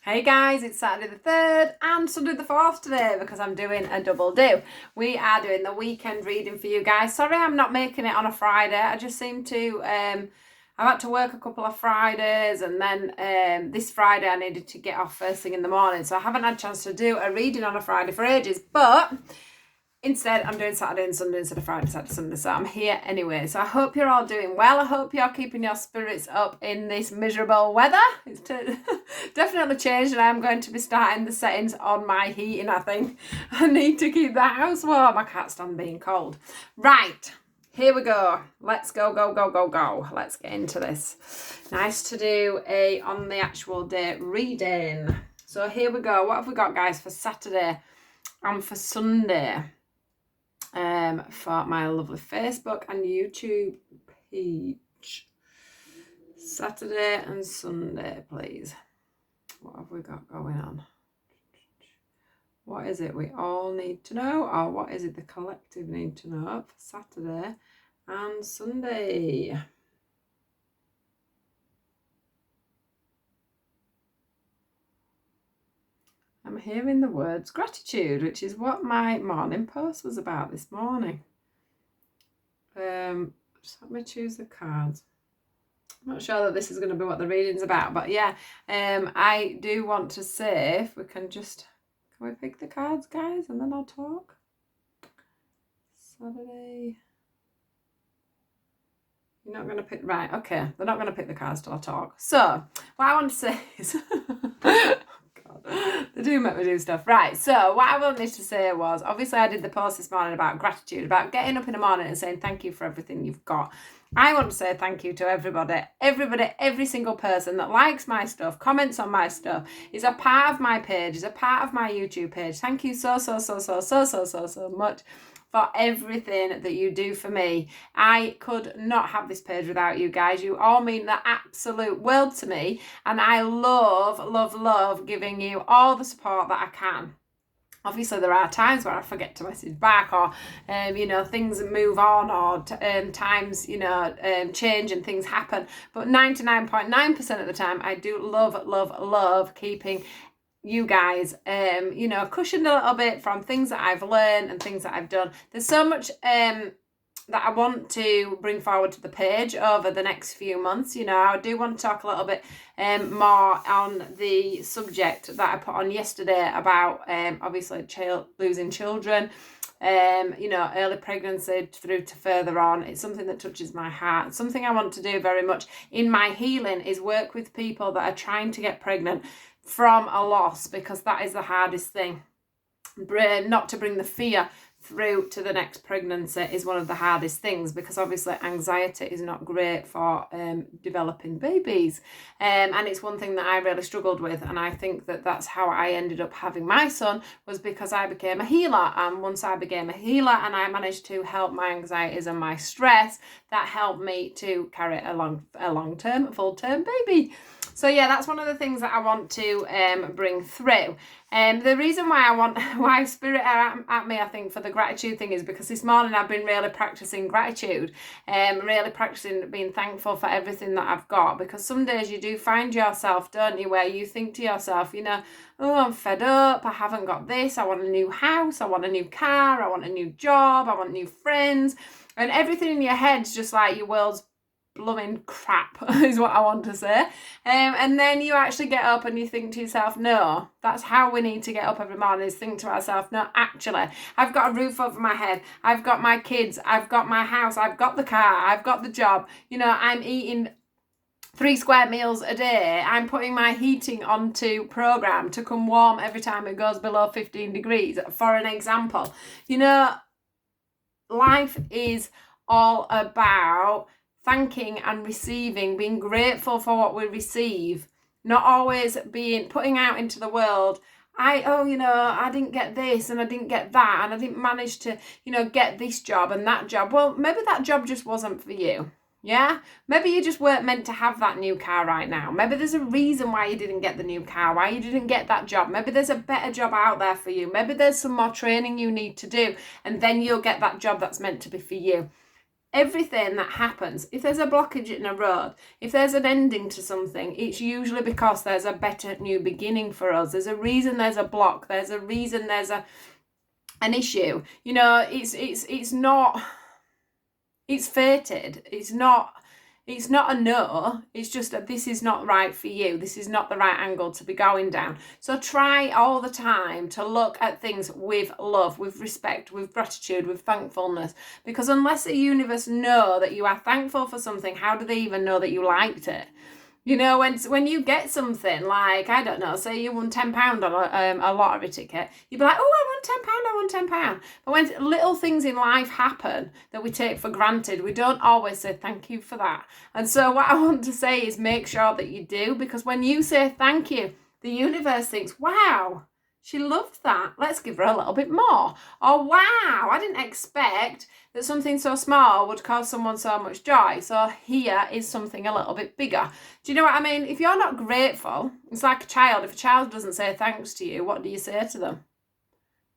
Hey guys, it's Saturday the 3rd and Sunday the 4th today because I'm doing a double do. We are doing the weekend reading for you guys. Sorry I'm not making it on a Friday. I just seem to, I've had to work a couple of Fridays and then this Friday I needed to get off first thing in the morning. So I haven't had a chance to do a reading on a Friday for ages, but instead, I'm doing Saturday and Sunday instead of Friday, Saturday, Sunday. So I'm here anyway. So I hope you're all doing well. I hope you're keeping your spirits up in this miserable weather. It's definitely changed and I'm going to be starting the settings on my heating, I think. I need to keep the house warm. I can't stand being cold. Right. Here we go. Let's go. Let's get into this. Nice to do a on the actual day reading. So here we go. What have we got, guys, for Saturday and for Sunday? For my lovely Facebook and YouTube page. Saturday and Sunday, please. What have we got going on? What is it we all need to know, or what is it the collective need to know for Saturday and Sunday? I'm hearing the words gratitude, which is what my morning post was about this morning. Just let me choose the cards. I'm not sure that this is going to be what the reading's about, but yeah, I do want to say, if we can we pick the cards, guys, and then I'll talk? Saturday. You're not going to pick, right, okay, they're not going to pick the cards till I talk. So, what I want to say is, they do make me do stuff. Right, so what I wanted to say was, obviously I did the post this morning about gratitude, about getting up in the morning and saying thank you for everything you've got. I want to say thank you to everybody, every single person that likes my stuff, comments on my stuff, is a part of my page, is a part of my YouTube page. Thank you so much for everything that you do for me. I could not have this page without you guys. You all mean the absolute world to me, and I love giving you all the support that I can. Obviously, there are times where I forget to message back, or things move on, or times change and things happen. But 99.9% of the time, I do love keeping you guys cushioned a little bit from things that I've learned and things that I've done. There's so much that I want to bring forward to the page over the next few months. I do want to talk a little bit more on the subject that I put on yesterday about obviously losing children, early pregnancy through to further on. It's something that touches my heart. Something I want to do very much in my healing is work with people that are trying to get pregnant from a loss, because that is the hardest thing. Not to bring the fear through to the next pregnancy is one of the hardest things, because obviously anxiety is not great for developing babies, and it's one thing that I really struggled with, and I think that that's how I ended up having my son, was because I became a healer. And once I became a healer and I managed to help my anxieties and my stress, that helped me to carry a long-term, full-term baby. So yeah, that's one of the things that I want to bring through. The reason why Spirit are at me, I think, for the gratitude thing is because this morning I've been really practicing gratitude, really practicing being thankful for everything that I've got. Because some days you do find yourself, don't you, where you think to yourself, oh, I'm fed up, I haven't got this, I want a new house, I want a new car, I want a new job, I want new friends, and everything in your head's just like your world's blooming crap is what I want to say. And then you actually get up and you think to yourself, no, that's how we need to get up every morning, is think to ourselves, no, actually, I've got a roof over my head, I've got my kids, I've got my house, I've got the car, I've got the job, I'm eating 3 square meals a day, I'm putting my heating onto program to come warm every time it goes below 15 degrees, for an example. Life is all about thanking and receiving, being grateful for what we receive, not always putting out into the world, I didn't get this and I didn't get that and I didn't manage to, get this job and that job. Well, maybe that job just wasn't for you. Yeah, maybe you just weren't meant to have that new car right now. Maybe there's a reason why you didn't get the new car, why you didn't get that job. Maybe there's a better job out there for you. Maybe there's some more training you need to do, and then you'll get that job that's meant to be for you. everything that happens, if there's a blockage in a road, if there's an ending to something, it's usually because there's a better new beginning for us. There's a reason there's a block. There's a reason there's an issue. You know, it's not, it's fated. It's not a no, it's just that this is not right for you. This is not the right angle to be going down. So try all the time to look at things with love, with respect, with gratitude, with thankfulness. Because unless the universe know that you are thankful for something, how do they even know that you liked it? You know, when you get something like, I don't know, say you won £10 on a lottery ticket, you'd be like, oh, I won £10. But when little things in life happen that we take for granted, we don't always say thank you for that. And so what I want to say is make sure that you do, because when you say thank you, the universe thinks, wow, she loved that. Let's give her a little bit more. Or wow, I didn't expect that something so small would cause someone so much joy. So here is something a little bit bigger. Do you know what I mean? If you're not grateful, it's like a child. If a child doesn't say thanks to you, what do you say to them?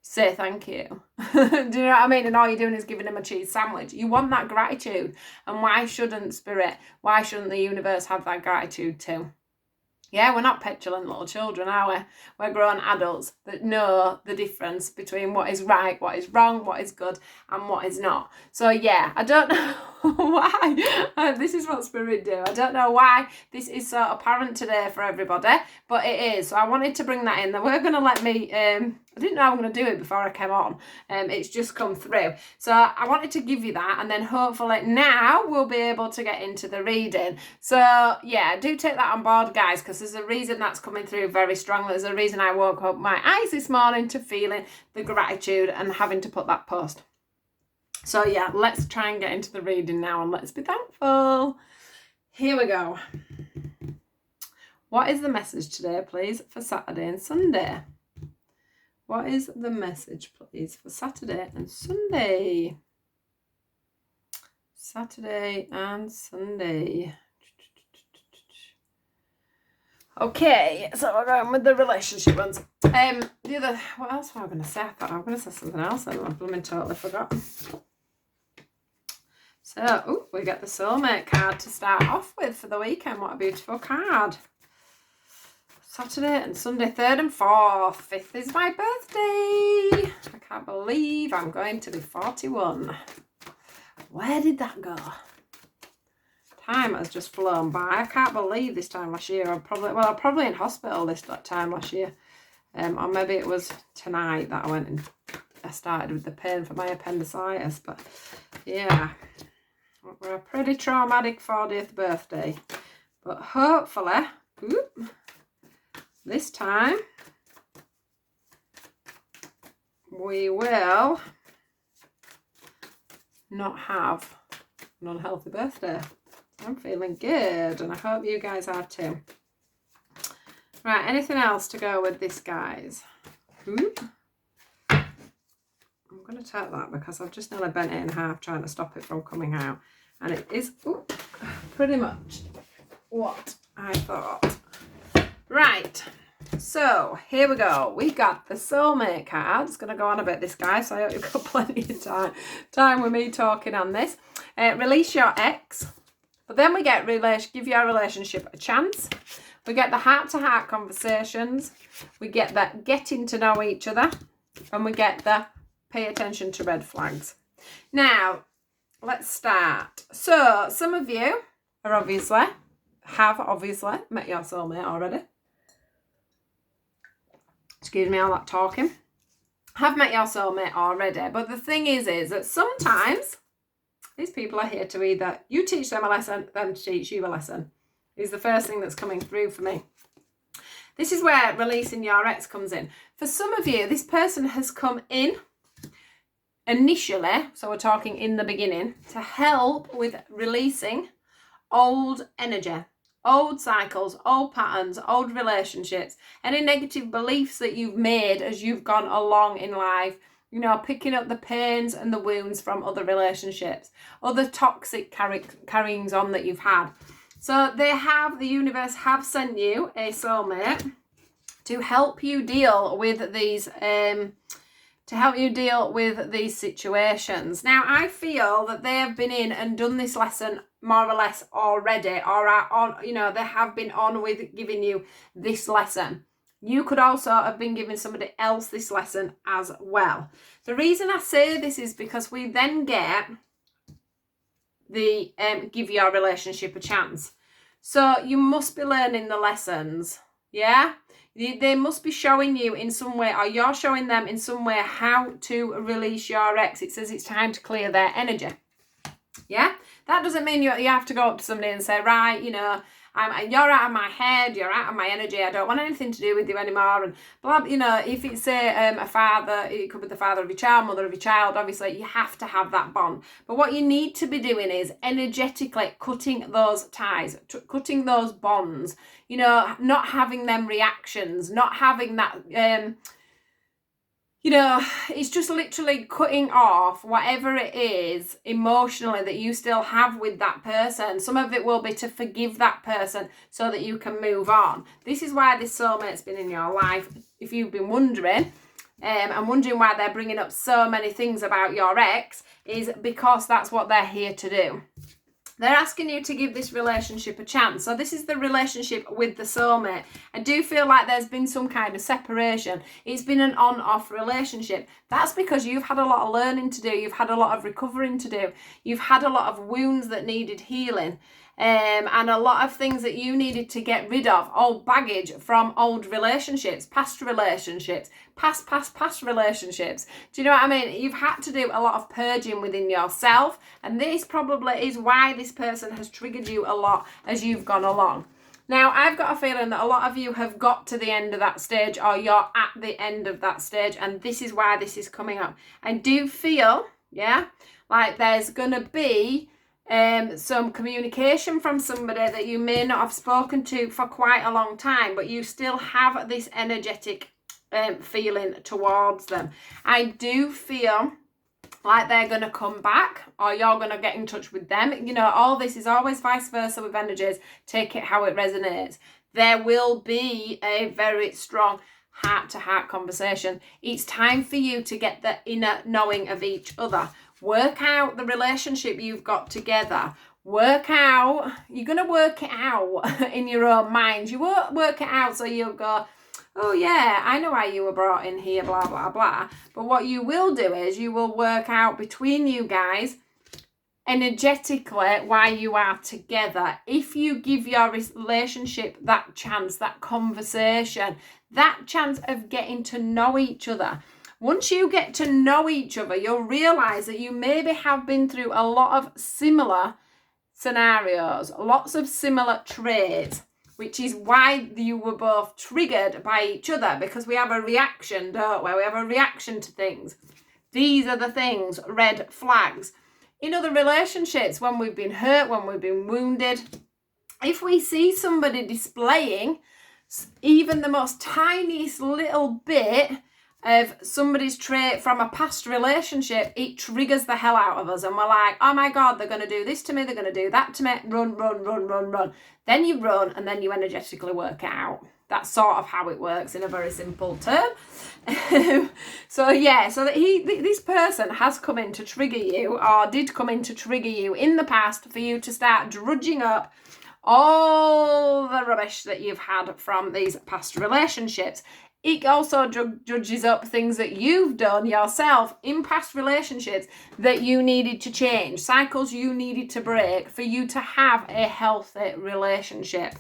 Say thank you. Do you know what I mean? And all you're doing is giving them a cheese sandwich. You want that gratitude. And why shouldn't spirit? Why shouldn't the universe have that gratitude too? Yeah, we're not petulant little children, are we? We're grown adults that know the difference between what is right, what is wrong, what is good, and what is not. So yeah, I don't know why. This is what spirit do. I don't know why this is so apparent today for everybody, but it is. So I wanted to bring that in. They were going to let me, I didn't know I was going to do it before I came on. It's just come through. So I wanted to give you that, and then hopefully now we'll be able to get into the reading. So yeah, do take that on board, guys, because there's a reason that's coming through very strongly. There's a reason I woke up my eyes this morning to feeling the gratitude and having to put that post. So yeah, let's try and get into the reading now, and let's be thankful. Here we go. What is the message today, please, for Saturday and Sunday? What is the message, please, for Saturday and Sunday? Saturday and Sunday. Okay, so we're going with the relationship ones. The other, what else was I going to say? I thought I was going to say something else, and I've blooming totally forgotten. So, we get the soulmate card to start off with for the weekend. What a beautiful card. Saturday and Sunday, 3rd and 4th. 5th is my birthday. I can't believe I'm going to be 41. Where did that go? Time has just flown by. I can't believe this time last year. I'm probably in hospital this time last year. Or maybe it was tonight that I went and I started with the pain for my appendicitis. But yeah, we're a pretty traumatic 40th birthday. But hopefully, this time we will not have an unhealthy birthday. I'm feeling good, and I hope you guys are too. Right, anything else to go with this, guys? I'm going to take that because I've just nearly bent it in half trying to stop it from coming out. And it is pretty much what I thought. Right, so here we go. We got the soulmate card. It's going to go on a bit, this guy, so I hope you've got plenty of time with me talking on this. Release your ex. But then we get give your relationship a chance. We get the heart-to-heart conversations. We get the getting to know each other. And we get the pay attention to red flags. Now, let's start. So, some of you have obviously met your soulmate already. Excuse me, all that talking. Have met your soulmate already. But the thing is that sometimes these people are here to either you teach them a lesson, them to teach you a lesson. Is the first thing that's coming through for me. This is where releasing your ex comes in. For some of you, this person has come in initially, so we're talking in the beginning, to help with releasing old energy, old cycles, old patterns, old relationships, any negative beliefs that you've made as you've gone along in life. You know, picking up the pains and the wounds from other relationships, other toxic carryings on that you've had. So the universe have sent you a soulmate to help you deal with these to help you deal with these situations. Now, I feel that they have been in and done this lesson more or less already, or are on, you know, they have been on with giving you this lesson. You could also have been giving somebody else this lesson as well. The reason I say this is because we then get the give your relationship a chance. So you must be learning the lessons, yeah? They must be showing you in some way, or you're showing them in some way, how to release your ex. It says it's time to clear their energy, yeah? That doesn't mean you have to go up to somebody and say, right, you know, you're out of my head, you're out of my energy, I don't want anything to do with you anymore, and blah, you know, if it's a father, it could be the father of your child, mother of your child, obviously you have to have that bond. But what you need to be doing is energetically cutting those ties, cutting those bonds, you know, not having them reactions, not having that, you know, it's just literally cutting off whatever it is emotionally that you still have with that person. Some of it will be to forgive that person so that you can move on. This is why this soulmate's been in your life. If you've been wondering, and wondering why they're bringing up so many things about your ex, is because that's what they're here to do. They're asking you to give this relationship a chance. So this is the relationship with the soulmate. I do feel like there's been some kind of separation. It's been an on-off relationship. That's because you've had a lot of learning to do. You've had a lot of recovering to do. You've had a lot of wounds that needed healing. And a lot of things that you needed to get rid of, old baggage from old relationships, past relationships, past relationships. Do you know what I mean? You've had to do a lot of purging within yourself, and this probably is why this person has triggered you a lot as you've gone along. Now, I've got a feeling that a lot of you have got to the end of that stage, or you're at the end of that stage, and this is why this is coming up. I do feel, yeah, like there's going to be some communication from somebody that you may not have spoken to for quite a long time, but you still have this energetic feeling towards them. I do feel like they're going to come back, or you're going to get in touch with them. You know, all this is always vice versa with energies. Take it how it resonates. There will be a very strong heart-to-heart conversation. It's time for you to get the inner knowing of each other. Work out the relationship you've got together. Work out, you're going to work it out in your own mind. You won't work it out so you'll go, oh yeah, I know why you were brought in here, blah, blah, blah. But what you will do is you will work out between you guys energetically why you are together. If you give your relationship that chance, that conversation, that chance of getting to know each other. Once you get to know each other, you'll realise that you maybe have been through a lot of similar scenarios, lots of similar traits, which is why you were both triggered by each other, because we have a reaction, don't we? We have a reaction to things. These are the things, red flags. In other relationships, when we've been hurt, when we've been wounded, if we see somebody displaying even the most tiniest little bit of somebody's trait from a past relationship, it triggers the hell out of us, and we're like, oh my god, they're going to do this to me, they're going to do that to me, run. Then you run, and then you energetically work it out. That's sort of how it works in a very simple term. So yeah, so that this person has come in to trigger you, or did come in to trigger you in the past, for you to start drudging up all the rubbish that you've had from these past relationships. It also judges up things that you've done yourself in past relationships that you needed to change, cycles you needed to break for you to have a healthy relationship.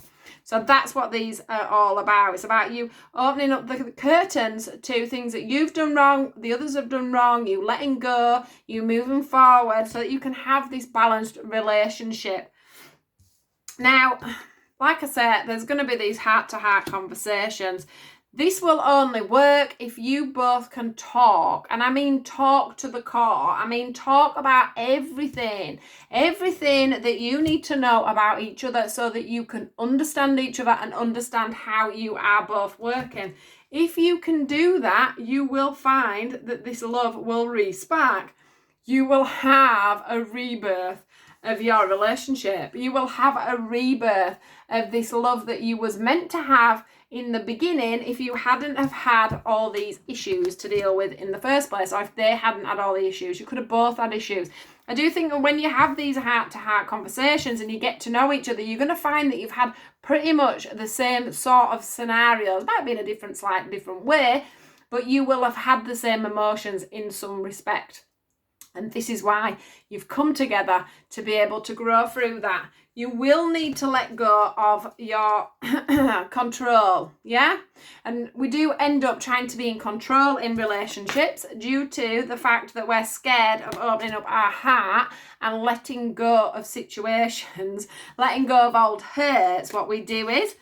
So that's what these are all about. It's about you opening up the curtains to things that you've done wrong, the others have done wrong, you letting go, you moving forward, so that you can have this balanced relationship. Now, like I said, there's going to be these heart-to-heart conversations. This will only work if you both can talk, and I mean talk to the core. I mean talk about everything that you need to know about each other, so that you can understand each other and understand how you are both working. If you can do that, you will find that this love will re-spark. You will have a rebirth of your relationship. You will have a rebirth of this love that you was meant to have in the beginning if you hadn't have had all these issues to deal with in the first place, or if they hadn't had all the issues. You could have both had issues. I do think that when you have these heart-to-heart conversations and you get to know each other, you're going to find that you've had pretty much the same sort of scenarios. Might be in a slightly different way, but you will have had the same emotions in some respect. And this is why you've come together, to be able to grow through that. You will need to let go of your control, yeah? And we do end up trying to be in control in relationships due to the fact that we're scared of opening up our heart and letting go of situations, letting go of old hurts. What we do is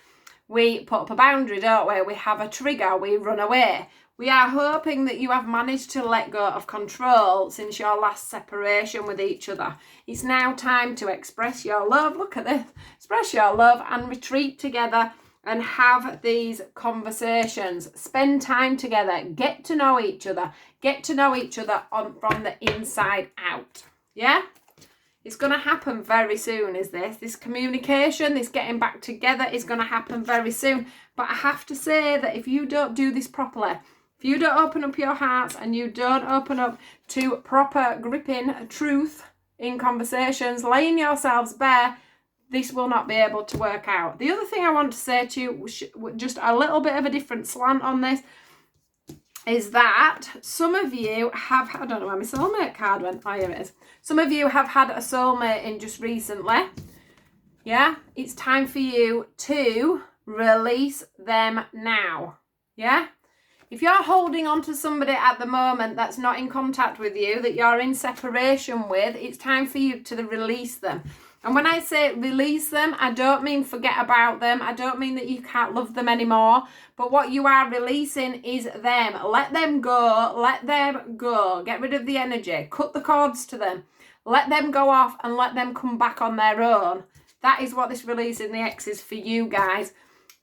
we put up a boundary, don't we? We have a trigger, we run away. We are hoping that you have managed to let go of control since your last separation with each other. It's now time to express your love. Look at this. Express your love and retreat together and have these conversations. Spend time together. Get to know each other. Get to know each other from the inside out. Yeah? It's going to happen very soon, is this? This communication, this getting back together is going to happen very soon. But I have to say that if you don't do this properly, if you don't open up your hearts and you don't open up to proper gripping truth in conversations, laying yourselves bare, this will not be able to work out. The other thing I want to say to you, just a little bit of a different slant on this, is that some of you have, I don't know where my soulmate card went. Oh, here it is. Some of you have had a soulmate in just recently. Yeah, it's time for you to release them now. Yeah. If you're holding on to somebody at the moment that's not in contact with you, that you're in separation with, it's time for you to release them. And when I say release them, I don't mean forget about them. I don't mean that you can't love them anymore. But what you are releasing is them. Let them go. Let them go. Get rid of the energy. Cut the cords to them. Let them go off and let them come back on their own. That is what this releasing the ex is for you guys.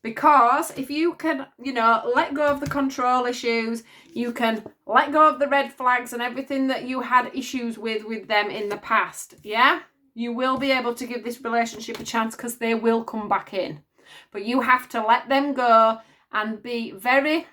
Because if you can, let go of the control issues, you can let go of the red flags and everything that you had issues with them in the past, yeah? You will be able to give this relationship a chance because they will come back in. But you have to let them go and be very,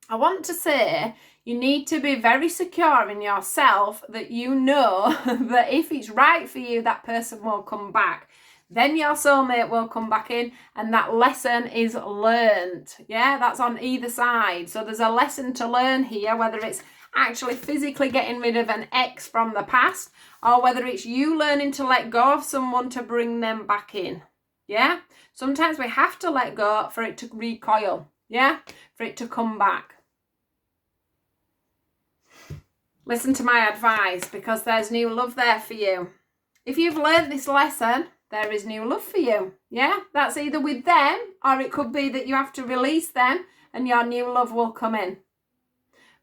I want to say, you need to be very secure in yourself that you know that if it's right for you, that person will come back. Then your soulmate will come back in and that lesson is learned. Yeah, that's on either side. So there's a lesson to learn here, whether it's actually physically getting rid of an ex from the past or whether it's you learning to let go of someone to bring them back in. Yeah, sometimes we have to let go for it to recoil. Yeah, for it to come back. Listen to my advice because there's new love there for you. If you've learned this lesson, there is new love for you. Yeah, that's either with them or it could be that you have to release them and your new love will come in.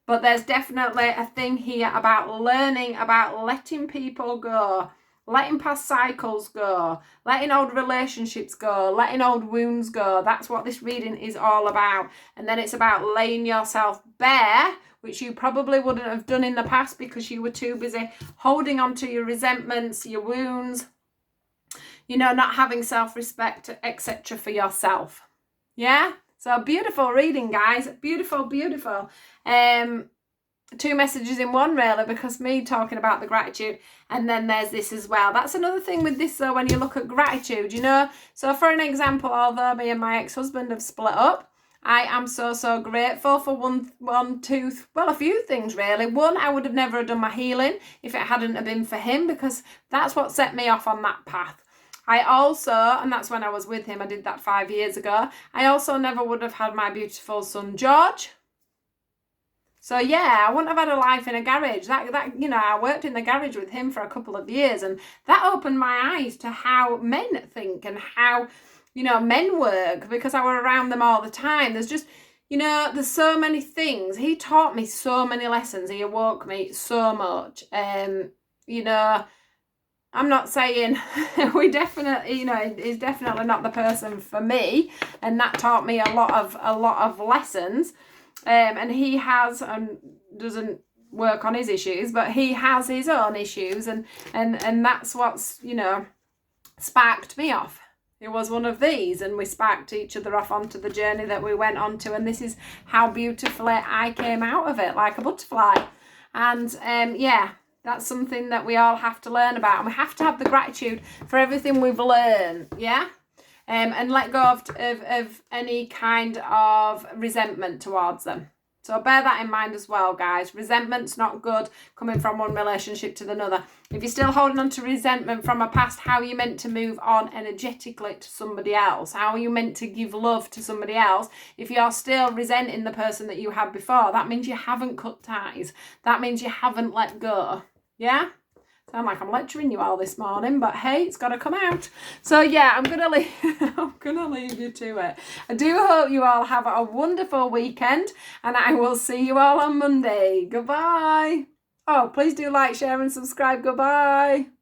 But there's definitely a thing here about learning, about letting people go, letting past cycles go, letting old relationships go, letting old wounds go. That's what this reading is all about. And then it's about laying yourself bare, which you probably wouldn't have done in the past because you were too busy holding on to your resentments, your wounds, not having self-respect, etc. for yourself. Yeah? So beautiful reading, guys. Beautiful, beautiful. 2 messages in one, really, because me talking about the gratitude and then there's this as well. That's another thing with this, though, when you look at gratitude, So for an example, although me and my ex-husband have split up, I am so grateful for a few things, really. One, I would have never done my healing if it hadn't have been for him because that's what set me off on that path. I also, and that's when I was with him, I did that 5 years ago, I also never would have had my beautiful son, George. So yeah, I wouldn't have had a life in a garage. I worked in the garage with him for a couple of years and that opened my eyes to how men think and how, men work because I were around them all the time. There's just, there's so many things. He taught me so many lessons. He awoke me so much. I'm not saying we definitely, is definitely not the person for me, and that taught me a lot of lessons. And he has and doesn't work on his issues, but he has his own issues, and that's what's sparked me off. It was one of these, and we sparked each other off onto the journey that we went on to, and this is how beautifully I came out of it, like a butterfly. And yeah, that's something that we all have to learn about, and we have to have the gratitude for everything we've learned, yeah? And let go of any kind of resentment towards them. So bear that in mind as well, guys. Resentment's not good coming from one relationship to another. If you're still holding on to resentment from a past, how are you meant to move on energetically to somebody else? How are you meant to give love to somebody else if you're still resenting the person that you had before? That means you haven't cut ties. That means you haven't let go. Yeah? Sound like I'm lecturing you all this morning, but hey, it's got to come out. So yeah, I'm gonna leave you to it. I do hope you all have a wonderful weekend, and I will see you all on Monday. Goodbye. Oh, please do like, share, and subscribe. Goodbye.